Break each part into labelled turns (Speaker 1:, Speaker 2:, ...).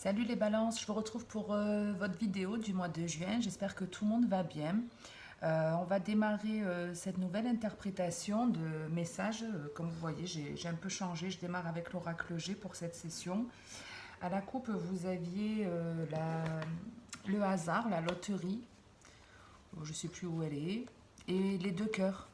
Speaker 1: Salut les balances, je vous retrouve pour votre vidéo du mois de juin. J'espère que tout le monde va bien. On va démarrer cette nouvelle interprétation de messages. Comme vous voyez, j'ai un peu changé. Je démarre avec l'oracle G pour cette session. À la coupe, vous aviez le hasard, la loterie. Je ne sais plus où elle est. Et les deux cœurs.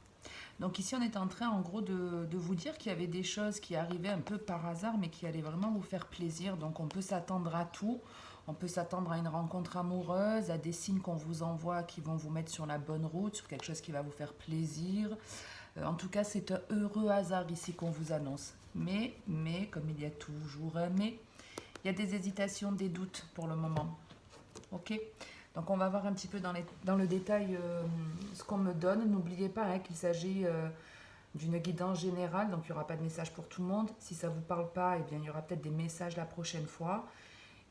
Speaker 1: Donc ici, on est en train, en gros, de vous dire qu'il y avait des choses qui arrivaient un peu par hasard, mais qui allaient vraiment vous faire plaisir. Donc on peut s'attendre à tout. On peut s'attendre à une rencontre amoureuse, à des signes qu'on vous envoie qui vont vous mettre sur la bonne route, sur quelque chose qui va vous faire plaisir. En tout cas, c'est un heureux hasard ici qu'on vous annonce. Mais, comme il y a toujours un mais, il y a des hésitations, des doutes pour le moment. Ok. Donc on va voir un petit peu dans le détail ce qu'on me donne. N'oubliez pas qu'il s'agit d'une guidance générale, donc il n'y aura pas de message pour tout le monde. Si ça ne vous parle pas, eh bien, il y aura peut-être des messages la prochaine fois.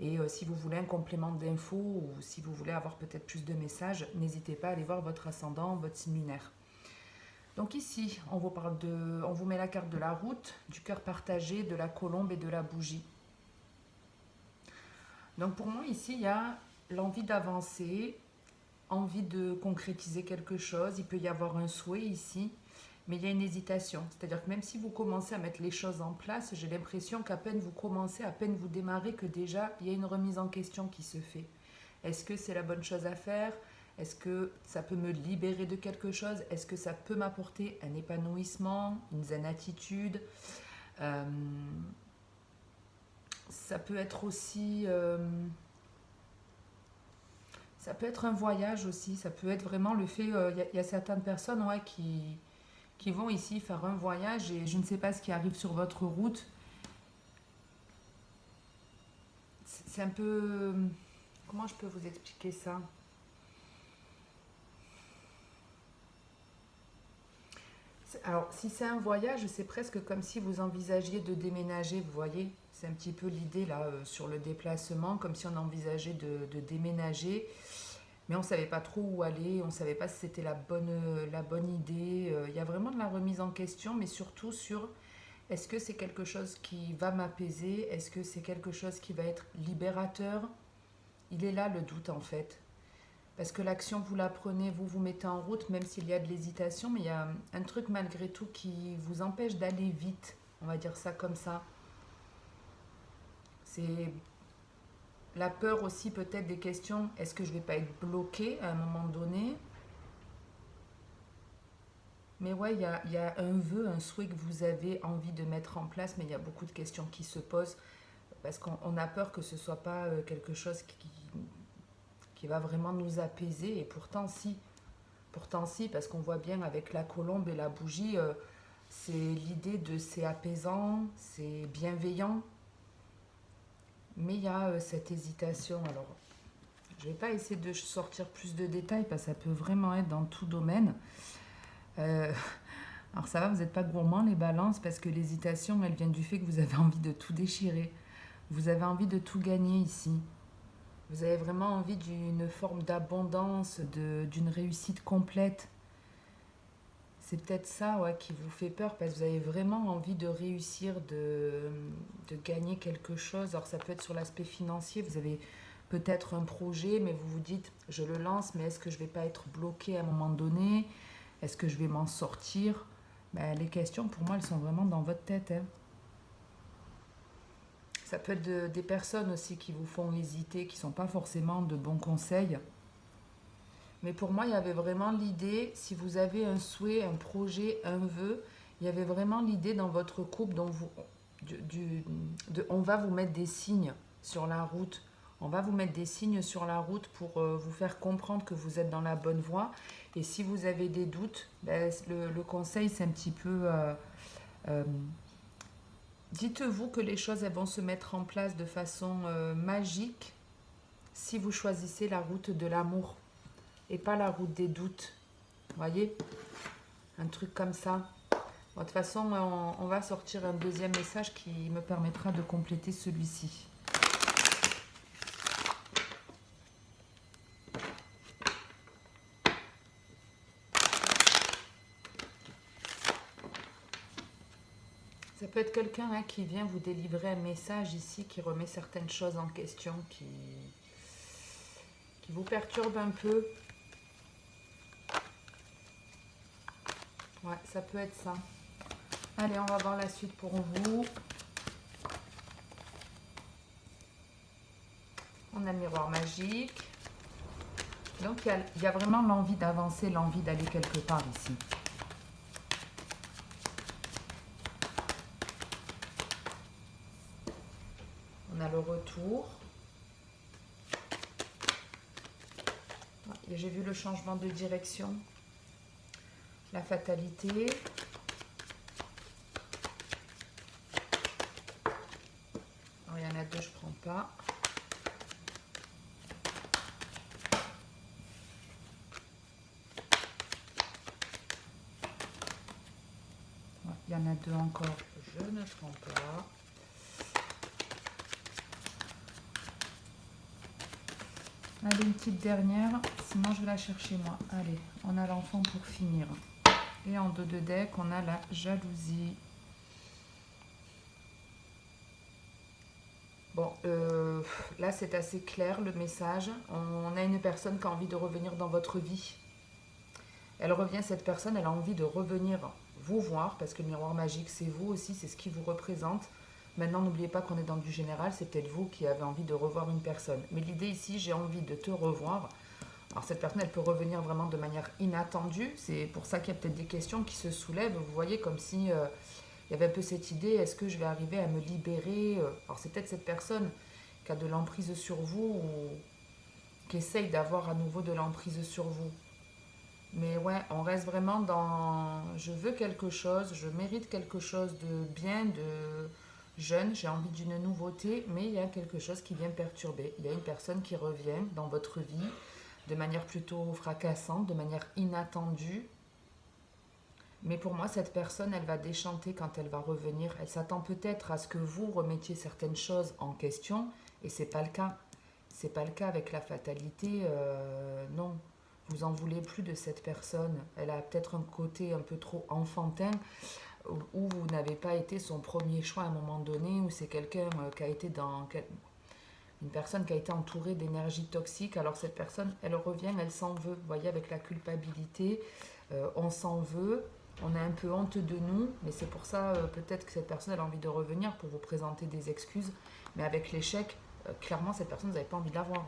Speaker 1: Et si vous voulez un complément d'infos ou si vous voulez avoir peut-être plus de messages, n'hésitez pas à aller voir votre ascendant, votre signe lunaire. Donc ici, on vous met la carte de la route, du cœur partagé, de la colombe et de la bougie. Donc pour moi ici, il y a l'envie d'avancer, envie de concrétiser quelque chose. Il peut y avoir un souhait ici, mais il y a une hésitation. C'est-à-dire que même si vous commencez à mettre les choses en place, j'ai l'impression qu'à peine vous commencez, à peine vous démarrez, que déjà il y a une remise en question qui se fait. Est-ce que c'est la bonne chose à faire? Est-ce que ça peut me libérer de quelque chose? Est-ce que ça peut m'apporter un épanouissement, une zen attitude? Euh, Ça peut être aussi... ça peut être un voyage aussi, ça peut être vraiment le fait, y a certaines personnes qui vont ici faire un voyage et je ne sais pas ce qui arrive sur votre route. C'est un peu... Comment je peux vous expliquer ça? Alors, si c'est un voyage, c'est presque comme si vous envisagiez de déménager, vous voyez? C'est un petit peu l'idée là sur le déplacement, comme si on envisageait de déménager. Mais on ne savait pas trop où aller, on ne savait pas si c'était la bonne idée. Il y a vraiment de la remise en question, mais surtout sur est-ce que c'est quelque chose qui va m'apaiser? Est-ce que c'est quelque chose qui va être libérateur? Il est là le doute en fait. Parce que l'action, vous la prenez, vous vous mettez en route, même s'il y a de l'hésitation, mais il y a un truc malgré tout qui vous empêche d'aller vite. On va dire ça comme ça. C'est la peur aussi peut-être des questions. Est-ce que je ne vais pas être bloqué à un moment donné? Mais ouais, il y a un vœu, un souhait que vous avez envie de mettre en place, mais il y a beaucoup de questions qui se posent parce qu'on a peur que ce ne soit pas quelque chose qui va vraiment nous apaiser. Et pourtant si, parce qu'on voit bien avec la colombe et la bougie, c'est l'idée de c'est apaisant, c'est bienveillant, mais il y a cette hésitation. Alors, je ne vais pas essayer de sortir plus de détails parce que ça peut vraiment être dans tout domaine. Euh, Alors ça va, vous n'êtes pas gourmand les balances parce que l'hésitation, elle vient du fait que vous avez envie de tout déchirer. Vous avez envie de tout gagner ici. Vous avez vraiment envie d'une forme d'abondance, d'une réussite complète. C'est peut-être ça ouais, qui vous fait peur parce que vous avez vraiment envie de réussir, de gagner quelque chose. Alors ça peut être sur l'aspect financier, vous avez peut-être un projet, mais vous vous dites, je le lance, mais est-ce que je ne vais pas être bloqué à un moment donné? Est-ce que je vais m'en sortir? Ben, les questions, pour moi, elles sont vraiment dans votre tête. Hein. Ça peut être des personnes aussi qui vous font hésiter, qui ne sont pas forcément de bons conseils. Mais pour moi, il y avait vraiment l'idée, si vous avez un souhait, un projet, un vœu, il y avait vraiment l'idée dans votre couple dont on va vous mettre des signes sur la route. On va vous mettre des signes sur la route pour vous faire comprendre que vous êtes dans la bonne voie. Et si vous avez des doutes, ben, le conseil, c'est un petit peu... euh, dites-vous que les choses elles vont se mettre en place de façon magique si vous choisissez la route de l'amour et pas la route des doutes. Vous voyez? Un truc comme ça. Bon, de toute façon, on va sortir un deuxième message qui me permettra de compléter celui-ci. Ça peut peut être quelqu'un hein, qui vient vous délivrer un message ici, qui remet certaines choses en question, qui vous perturbe un peu. Ouais, ça peut être ça. Allez, on va voir la suite pour vous. On a le miroir magique. Donc, il y a vraiment l'envie d'avancer, l'envie d'aller quelque part ici. On a le retour. Et j'ai vu le changement de direction. La fatalité. Alors, il y en a deux, je ne prends pas. Il y en a deux encore, je ne prends pas. Allez, une petite dernière, sinon je vais la chercher moi. Allez, on a l'enfant pour finir. Et en dos de deck, on a la jalousie. Bon, là c'est assez clair le message. On a une personne qui a envie de revenir dans votre vie. Elle revient, cette personne, elle a envie de revenir vous voir, parce que le miroir magique, c'est vous aussi, c'est ce qui vous représente. Maintenant, n'oubliez pas qu'on est dans du général, c'est peut-être vous qui avez envie de revoir une personne. Mais l'idée ici, j'ai envie de te revoir. Alors cette personne, elle peut revenir vraiment de manière inattendue. C'est pour ça qu'il y a peut-être des questions qui se soulèvent. Vous voyez, comme si il y avait un peu cette idée, est-ce que je vais arriver à me libérer? Alors c'est peut-être cette personne qui a de l'emprise sur vous ou qui essaye d'avoir à nouveau de l'emprise sur vous. Mais ouais, on reste vraiment dans je veux quelque chose, je mérite quelque chose de bien, de jeune, j'ai envie d'une nouveauté, mais il y a quelque chose qui vient perturber. Il y a une personne qui revient dans votre vie de manière plutôt fracassante, de manière inattendue. Mais pour moi, cette personne, elle va déchanter quand elle va revenir. Elle s'attend peut-être à ce que vous remettiez certaines choses en question, et c'est pas le cas. C'est pas le cas avec la fatalité, non. Vous en voulez plus de cette personne. Elle a peut-être un côté un peu trop enfantin, où vous n'avez pas été son premier choix à un moment donné, où c'est quelqu'un qui a été dans une personne qui a été entourée d'énergie toxique. Alors cette personne, elle revient, elle s'en veut. Vous voyez, avec la culpabilité, on s'en veut, on a un peu honte de nous, mais c'est pour ça peut-être que cette personne elle a envie de revenir pour vous présenter des excuses. Mais avec l'échec, clairement cette personne, vous n'avez pas envie de la voir.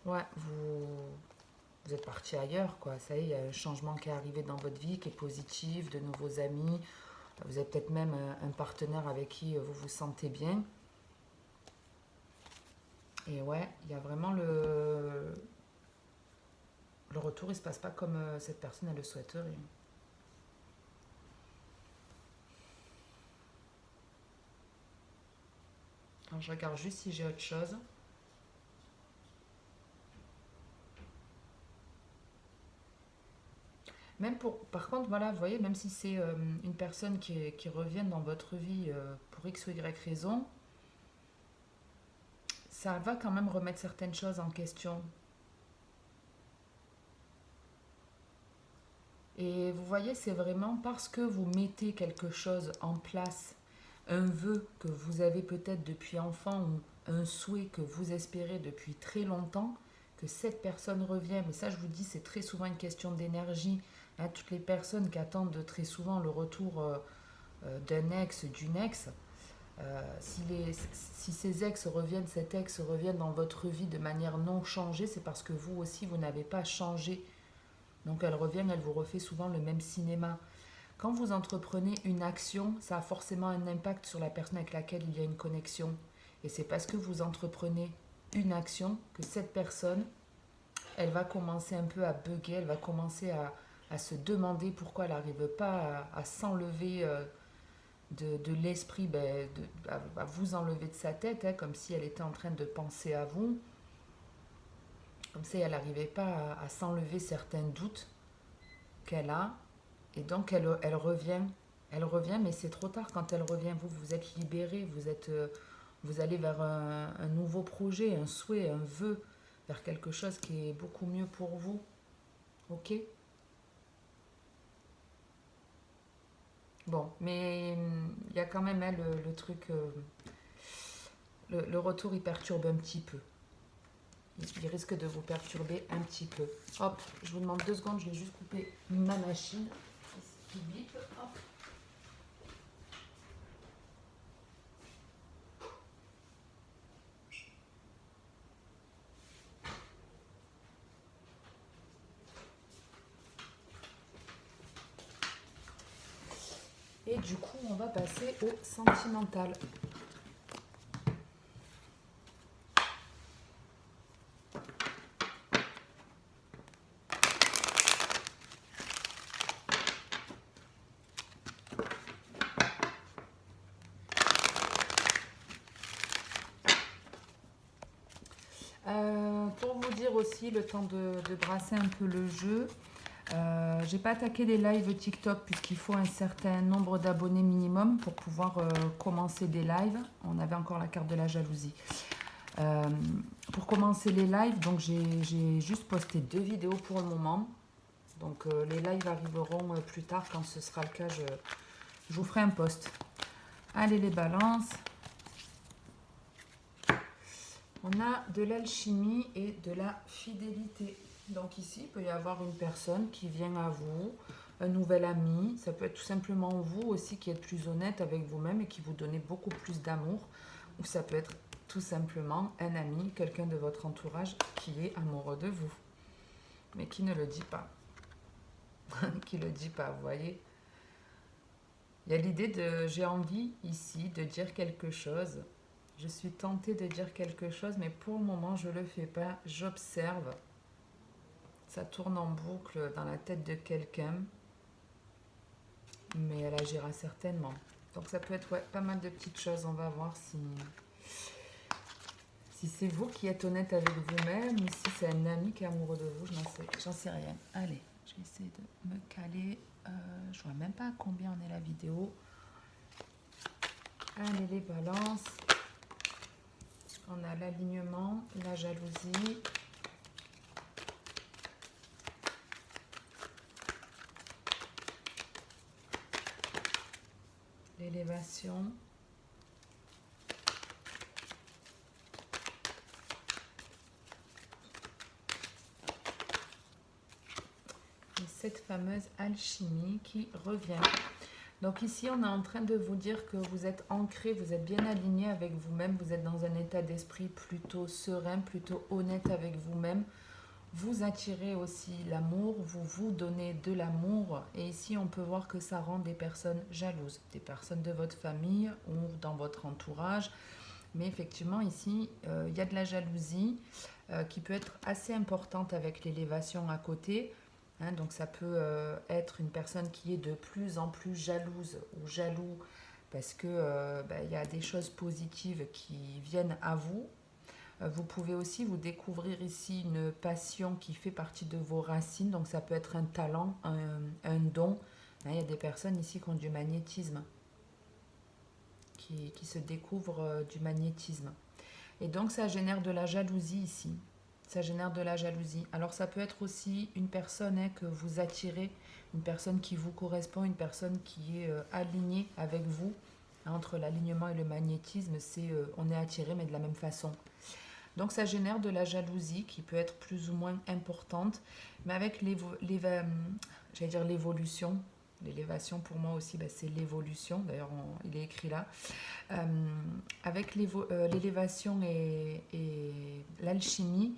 Speaker 1: Ouais, vous êtes parti ailleurs, quoi. Ça y est, il y a un changement qui est arrivé dans votre vie, qui est positif, de nouveaux amis. Vous avez peut-être même un partenaire avec qui vous vous sentez bien. Et ouais, il y a vraiment le retour, il ne se passe pas comme cette personne, elle le souhaiterait. Alors, je regarde juste si j'ai autre chose. Même par contre, voilà, vous voyez, même si c'est une personne qui revient dans votre vie pour X ou Y raison, ça va quand même remettre certaines choses en question. Et vous voyez, c'est vraiment parce que vous mettez quelque chose en place, un vœu que vous avez peut-être depuis enfant ou un souhait que vous espérez depuis très longtemps, que cette personne revient. Mais ça, je vous dis, c'est très souvent une question d'énergie. Hein, toutes les personnes qui attendent très souvent le retour d'un ex, d'une ex, si ces ex reviennent, cet ex revient dans votre vie de manière non changée, c'est parce que vous aussi, vous n'avez pas changé. Donc elle revient, elle vous refait souvent le même cinéma. Quand vous entreprenez une action, ça a forcément un impact sur la personne avec laquelle il y a une connexion. Et c'est parce que vous entreprenez une action que cette personne, elle va commencer un peu à bugger, elle va commencer à se demander pourquoi elle n'arrive pas à s'enlever de l'esprit, à vous enlever de sa tête, hein, comme si elle était en train de penser à vous. Comme si elle n'arrivait pas à s'enlever certains doutes qu'elle a. Et donc elle revient. Elle revient, mais c'est trop tard quand elle revient. Vous êtes libéré, vous allez vers un nouveau projet, un souhait, un vœu, vers quelque chose qui est beaucoup mieux pour vous. Ok? Bon, mais il y a quand même hein, le truc, le retour, il perturbe un petit peu. Il risque de vous perturber un petit peu. Hop, je vous demande 2 secondes, je vais juste couper ma machine. Qui bip, hop. Et du coup, on va passer au sentimental. Pour vous dire aussi, le temps de brasser un peu le jeu, j'ai pas attaqué les lives TikTok puisqu'il faut un certain nombre d'abonnés minimum pour pouvoir commencer des lives. On avait encore la carte de la jalousie. Euh, pour commencer les lives, donc j'ai juste posté 2 vidéos pour le moment. Donc les lives arriveront plus tard. Quand ce sera le cas, je vous ferai un post. Allez les balances. On a de l'alchimie et de la fidélité. Donc ici, il peut y avoir une personne qui vient à vous, un nouvel ami. Ça peut être tout simplement vous aussi qui êtes plus honnête avec vous-même et qui vous donnez beaucoup plus d'amour. Ou ça peut être tout simplement un ami, quelqu'un de votre entourage qui est amoureux de vous. Mais qui ne le dit pas. Qui ne le dit pas, vous voyez. Il y a l'idée de j'ai envie ici de dire quelque chose. Je suis tentée de dire quelque chose, mais pour le moment, je ne le fais pas. J'observe. Ça tourne en boucle dans la tête de quelqu'un, mais elle agira certainement. Donc ça peut être ouais, pas mal de petites choses. On va voir si c'est vous qui êtes honnête avec vous-même ou si c'est un ami qui est amoureux de vous. J'en sais rien. Allez, je vais essayer de me caler. Je ne vois même pas à combien on est la vidéo. Allez, les balances. On a l'alignement, la jalousie. L'élévation. Et cette fameuse alchimie qui revient. Donc ici, on est en train de vous dire que vous êtes ancré, vous êtes bien aligné avec vous-même, vous êtes dans un état d'esprit plutôt serein, plutôt honnête avec vous-même. Vous attirez aussi l'amour, vous vous donnez de l'amour. Et ici, on peut voir que ça rend des personnes jalouses, des personnes de votre famille ou dans votre entourage. Mais effectivement, ici, il y a de la jalousie qui peut être assez importante avec l'élévation à côté. Hein, donc ça peut être une personne qui est de plus en plus jalouse ou jaloux parce que y a des choses positives qui viennent à vous. Vous pouvez aussi vous découvrir ici une passion qui fait partie de vos racines. Donc ça peut être un talent, un don. Hein, il y a des personnes ici qui ont du magnétisme, qui se découvrent du magnétisme. Et donc ça génère de la jalousie ici. Ça génère de la jalousie. Alors ça peut être aussi une personne hein, que vous attirez, une personne qui vous correspond, une personne qui est alignée avec vous. Entre l'alignement et le magnétisme, on est attiré mais de la même façon. Donc ça génère de la jalousie qui peut être plus ou moins importante, mais avec l'évolution, l'élévation pour moi aussi, c'est l'évolution, d'ailleurs il est écrit là. Avec l'élévation et l'alchimie,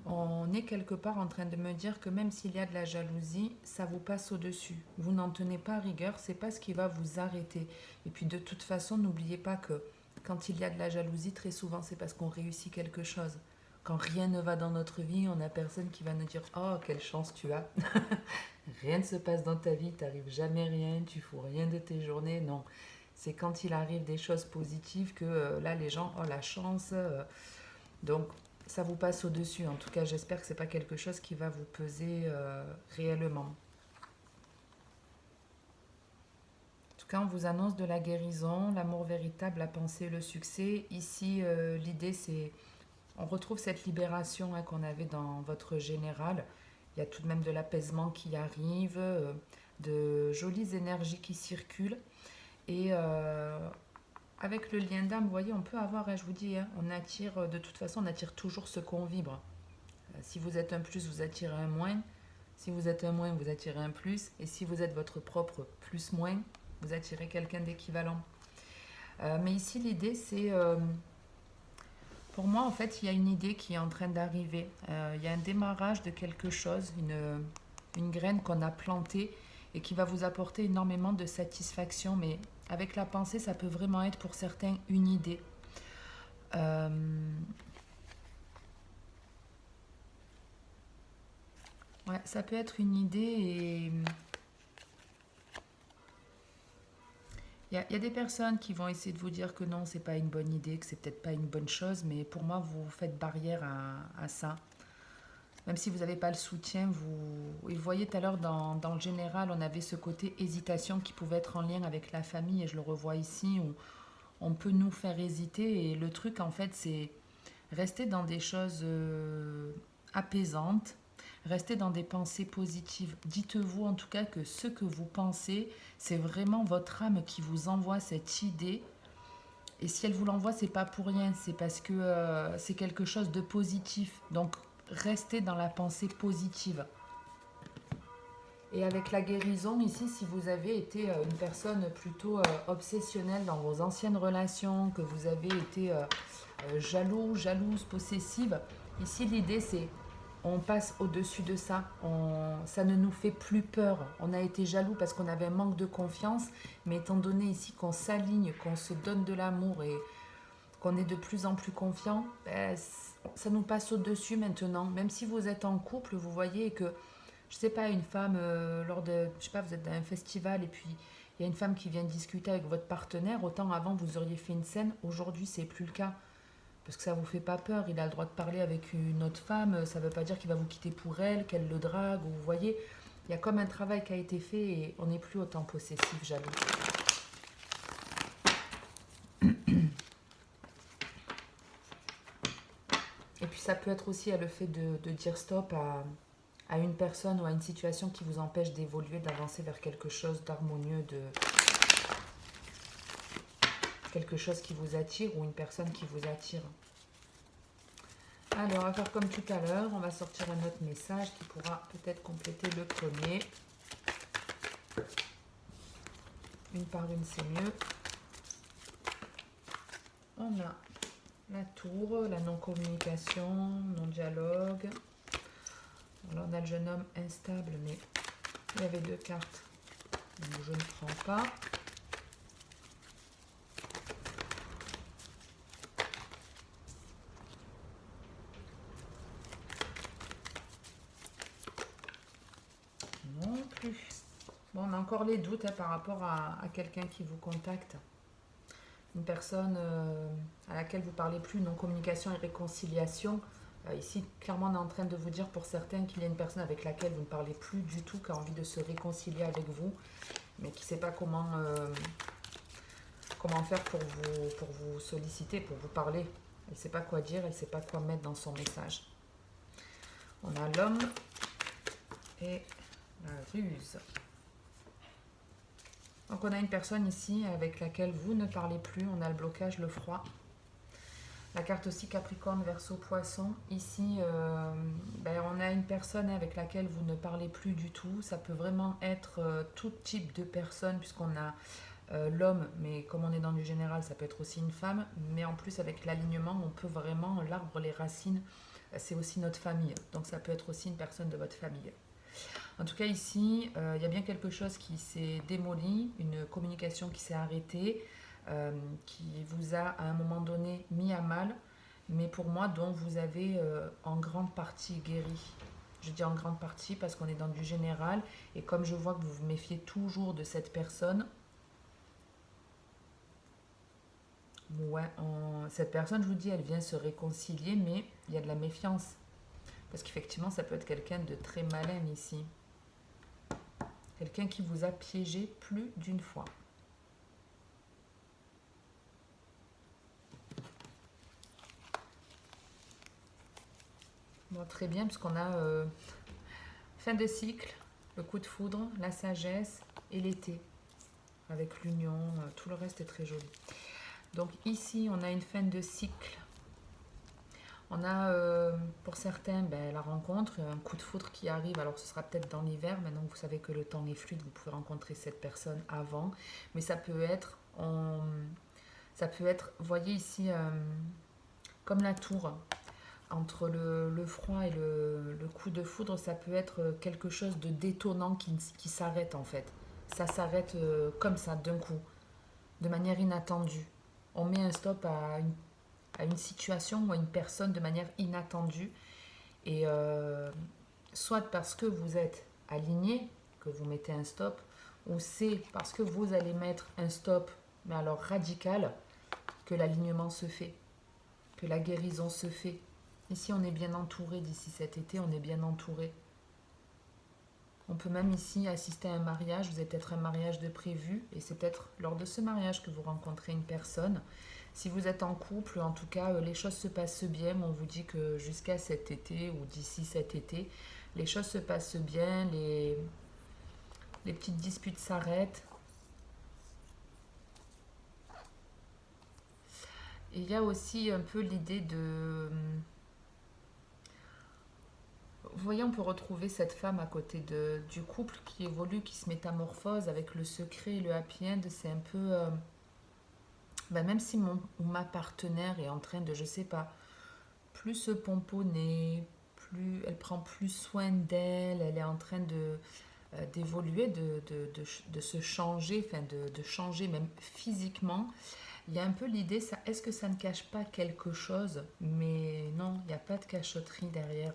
Speaker 1: on est quelque part en train de me dire que même s'il y a de la jalousie, ça vous passe au-dessus. Vous n'en tenez pas rigueur, c'est pas ce qui va vous arrêter. Et puis de toute façon, n'oubliez pas que quand il y a de la jalousie, très souvent, c'est parce qu'on réussit quelque chose. Quand rien ne va dans notre vie, on n'a personne qui va nous dire « Oh, quelle chance tu as !» Rien ne se passe dans ta vie, tu n'arrives jamais rien, tu fous rien de tes journées. Non, c'est quand il arrive des choses positives que là, les gens ont la chance. Donc, ça vous passe au-dessus. En tout cas, j'espère que ce n'est pas quelque chose qui va vous peser réellement. En tout cas, on vous annonce de la guérison, l'amour véritable, la pensée, le succès. Ici, l'idée, c'est... On retrouve cette libération hein, qu'on avait dans votre général. Il y a tout de même de l'apaisement qui arrive, de jolies énergies qui circulent. Et avec le lien d'âme, vous voyez, on peut avoir, hein, je vous dis, hein, on attire, de toute façon, on attire toujours ce qu'on vibre. Si vous êtes un plus, vous attirez un moins. Si vous êtes un moins, vous attirez un plus. Et si vous êtes votre propre plus-moins, vous attirez quelqu'un d'équivalent. Mais ici, l'idée, c'est... pour moi, en fait, il y a une idée qui est en train d'arriver. Il y a un démarrage de quelque chose, une graine qu'on a plantée et qui va vous apporter énormément de satisfaction. Mais avec la pensée, ça peut vraiment être pour certains une idée. Ouais, ça peut être une idée et il y a des personnes qui vont essayer de vous dire que non, c'est pas une bonne idée, que c'est peut-être pas une bonne chose, mais pour moi, vous faites barrière à ça. Même si vous n'avez pas le soutien, vous... Et vous voyez tout à l'heure, dans le général, on avait ce côté hésitation qui pouvait être en lien avec la famille, et je le revois ici, où on peut nous faire hésiter, et le truc, en fait, c'est rester dans des choses apaisantes, rester dans des pensées positives. Dites-vous en tout cas que ce que vous pensez, c'est vraiment votre âme qui vous envoie cette idée. Et si elle vous l'envoie, c'est pas pour rien, c'est parce que c'est quelque chose de positif. Donc restez dans la pensée positive. Et avec la guérison, ici, si vous avez été une personne plutôt obsessionnelle dans vos anciennes relations, que vous avez été jaloux, jalouse, possessive, ici l'idée c'est on passe au-dessus de ça. Ça ne nous fait plus peur. On a été jaloux parce qu'on avait un manque de confiance, mais étant donné ici qu'on s'aligne, qu'on se donne de l'amour et qu'on est de plus en plus confiant, ben, ça nous passe au-dessus maintenant. Même si vous êtes en couple, vous voyez que, je sais pas, une femme, lors de, je sais pas, vous êtes dans un festival et puis il y a une femme qui vient discuter avec votre partenaire, autant avant vous auriez fait une scène, aujourd'hui c'est plus le cas. Parce que ça vous fait pas peur, il a le droit de parler avec une autre femme, ça veut pas dire qu'il va vous quitter pour elle, qu'elle le drague, ou vous voyez, il y a comme un travail qui a été fait et on n'est plus autant possessif, jaloux. Et puis ça peut être aussi le fait de dire stop à une personne ou à une situation qui vous empêche d'évoluer, d'avancer vers quelque chose d'harmonieux, de quelque chose qui vous attire ou une personne qui vous attire. Alors, on va faire comme tout à l'heure, on va sortir un autre message qui pourra peut-être compléter le premier. Une par une, c'est mieux. On a la tour, la non-communication, non-dialogue. Alors, on a le jeune homme instable, mais il y avait deux cartes, donc je ne prends pas. Non plus. Bon, on a encore les doutes par rapport à quelqu'un qui vous contacte. Une personne à laquelle vous ne parlez plus, non-communication et réconciliation. Ici, clairement, on est en train de vous dire pour certains qu'il y a une personne avec laquelle vous ne parlez plus du tout, qui a envie de se réconcilier avec vous, mais qui ne sait pas comment faire pour vous solliciter, pour vous parler. Elle ne sait pas quoi dire, elle ne sait pas quoi mettre dans son message. On a l'homme et la ruse. Donc on a une personne ici avec laquelle vous ne parlez plus, on a le blocage, le froid. La carte aussi Capricorne, Verseau, Poisson. Ici, on a une personne avec laquelle vous ne parlez plus du tout. Ça peut vraiment être tout type de personne puisqu'on a l'homme, mais comme on est dans du général, ça peut être aussi une femme. Mais en plus avec l'alignement, on peut vraiment, l'arbre, les racines, c'est aussi notre famille. Donc ça peut être aussi une personne de votre famille. En tout cas ici, il y a bien quelque chose qui s'est démoli, une communication qui s'est arrêtée, qui vous a à un moment donné mis à mal, mais pour moi dont vous avez en grande partie guéri. Je dis en grande partie parce qu'on est dans du général et comme je vois que vous vous méfiez toujours de cette personne, cette personne, je vous dis, elle vient se réconcilier, mais il y a de la méfiance. Parce qu'effectivement, ça peut être quelqu'un de très malin ici. Quelqu'un qui vous a piégé plus d'une fois. Bon, très bien, puisqu'on a fin de cycle. le coup de foudre, la sagesse et l'été. Avec l'union, tout le reste est très joli. Donc ici, on a une fin de cycle. On a pour certains la rencontre, un coup de foudre qui arrive. Alors ce sera peut-être dans l'hiver. Maintenant vous savez que le temps est fluide, vous pouvez rencontrer cette personne avant. Mais ça peut être, vous voyez ici, comme la tour. Entre le froid et le coup de foudre, ça peut être quelque chose de détonnant qui s'arrête en fait. Ça s'arrête comme ça, d'un coup, de manière inattendue. On met un stop à une situation ou à une personne de manière inattendue. Et soit parce que vous êtes aligné, que vous mettez un stop, ou c'est parce que vous allez mettre un stop, mais alors radical, que l'alignement se fait, que la guérison se fait. Ici, on est bien entouré d'ici cet été, on est bien entouré. On peut même ici assister à un mariage, vous avez peut-être un mariage de prévu, et c'est peut-être lors de ce mariage que vous rencontrez une personne. Si vous êtes en couple, en tout cas, les choses se passent bien. On vous dit que jusqu'à cet été ou d'ici cet été, les choses se passent bien, les petites disputes s'arrêtent. Et il y a aussi un peu l'idée de... Vous voyez, on peut retrouver cette femme à côté du couple qui évolue, qui se métamorphose avec le secret et le happy end. C'est un peu... même si mon ou ma partenaire est en train de, je sais pas, plus se pomponner, plus elle prend plus soin d'elle, elle est en train d'évoluer, de se changer, enfin de changer même physiquement. Il y a un peu l'idée, est-ce que ça ne cache pas quelque chose? Mais non, il n'y a pas de cachotterie derrière.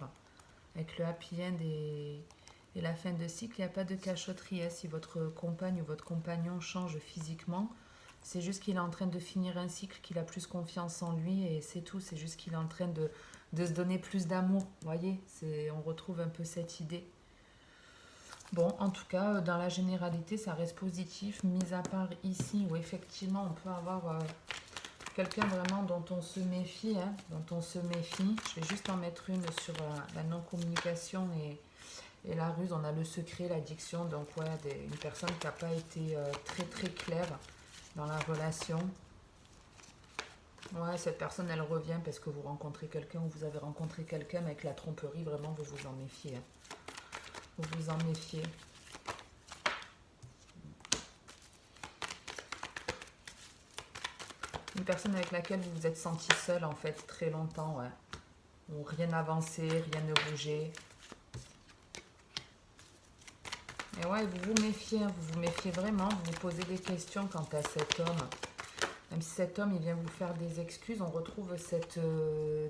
Speaker 1: Avec le happy end et la fin de cycle, il n'y a pas de cachotterie. Si votre compagne ou votre compagnon change physiquement, c'est juste qu'il est en train de finir un cycle, qu'il a plus confiance en lui et c'est tout. C'est juste qu'il est en train de se donner plus d'amour. Vous voyez, on retrouve un peu cette idée. Bon, en tout cas, dans la généralité, ça reste positif, mis à part ici où effectivement on peut avoir quelqu'un vraiment dont on se méfie, dont on se méfie. Je vais juste en mettre une sur la non-communication et la ruse. On a le secret, l'addiction, donc ouais, une personne qui n'a pas été très très claire dans la relation. Ouais, cette personne, elle revient parce que vous rencontrez quelqu'un ou vous avez rencontré quelqu'un, mais avec la tromperie, vraiment, vous vous en méfiez. Vous vous en méfiez. Une personne avec laquelle vous vous êtes senti seul, en fait, très longtemps, ouais. Où rien n'avançait, rien ne bougeait. Et ouais, vous vous méfiez vraiment, vous vous posez des questions quant à cet homme. Même si cet homme, il vient vous faire des excuses, on retrouve cette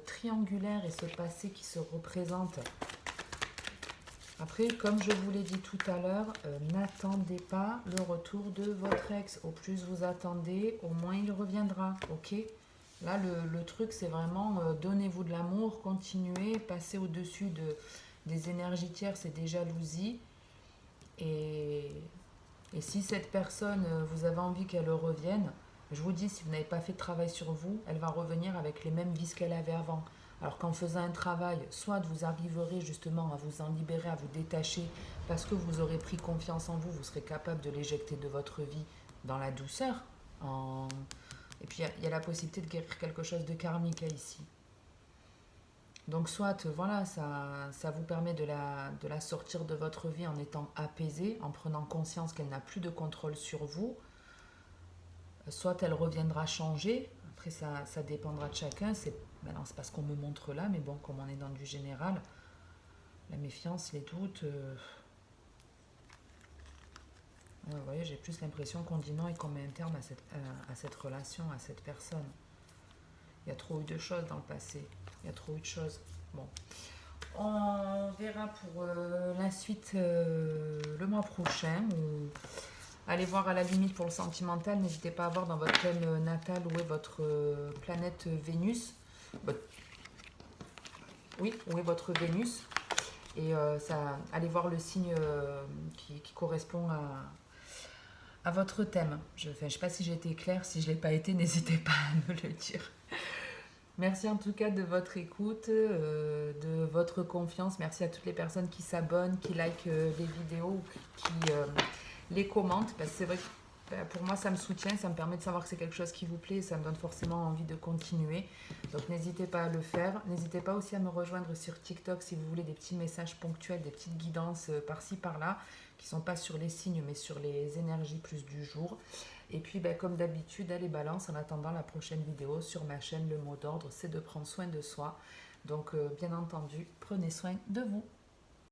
Speaker 1: triangulaire et ce passé qui se représente. Après, comme je vous l'ai dit tout à l'heure, n'attendez pas le retour de votre ex. Au plus vous attendez, au moins il reviendra, ok? Là, le truc, c'est vraiment donnez-vous de l'amour, continuez, passez au-dessus des énergies tierces et des jalousies. Et si cette personne, vous avez envie qu'elle revienne, je vous dis, si vous n'avez pas fait de travail sur vous, elle va revenir avec les mêmes vices qu'elle avait avant. Alors qu'en faisant un travail, soit vous arriverez justement à vous en libérer, à vous détacher, parce que vous aurez pris confiance en vous, vous serez capable de l'éjecter de votre vie dans la douceur. Et puis il y a la possibilité de guérir quelque chose de karmique ici. Donc soit, voilà, ça vous permet de la sortir de votre vie en étant apaisé, en prenant conscience qu'elle n'a plus de contrôle sur vous. Soit elle reviendra changer, après ça dépendra de chacun, c'est pas ce qu'on me montre là, mais bon, comme on est dans du général, la méfiance, les doutes, vous voyez, j'ai plus l'impression qu'on dit non et qu'on met un terme à cette relation, à cette personne. Il y a trop eu de choses dans le passé, il y a trop eu de choses. Bon, on verra pour la suite le mois prochain, ou... Allez voir à la limite pour le sentimental, n'hésitez pas à voir dans votre thème natal où est votre planète Vénus. Oui, où est votre Vénus. Et allez voir le signe qui correspond à votre thème. Je ne sais pas si j'ai été claire, si je ne l'ai pas été, n'hésitez pas à me le dire. Merci en tout cas de votre écoute, de votre confiance. Merci à toutes les personnes qui s'abonnent, qui likent les vidéos, qui les commentent. Parce que c'est vrai que pour moi, ça me soutient, ça me permet de savoir que c'est quelque chose qui vous plaît et ça me donne forcément envie de continuer. Donc n'hésitez pas à le faire. N'hésitez pas aussi à me rejoindre sur TikTok si vous voulez des petits messages ponctuels, des petites guidances par-ci par-là, qui ne sont pas sur les signes mais sur les énergies plus du jour. Et puis, ben, comme d'habitude, les balances, en attendant la prochaine vidéo sur ma chaîne, le mot d'ordre, c'est de prendre soin de soi. Donc, bien entendu, prenez soin de vous.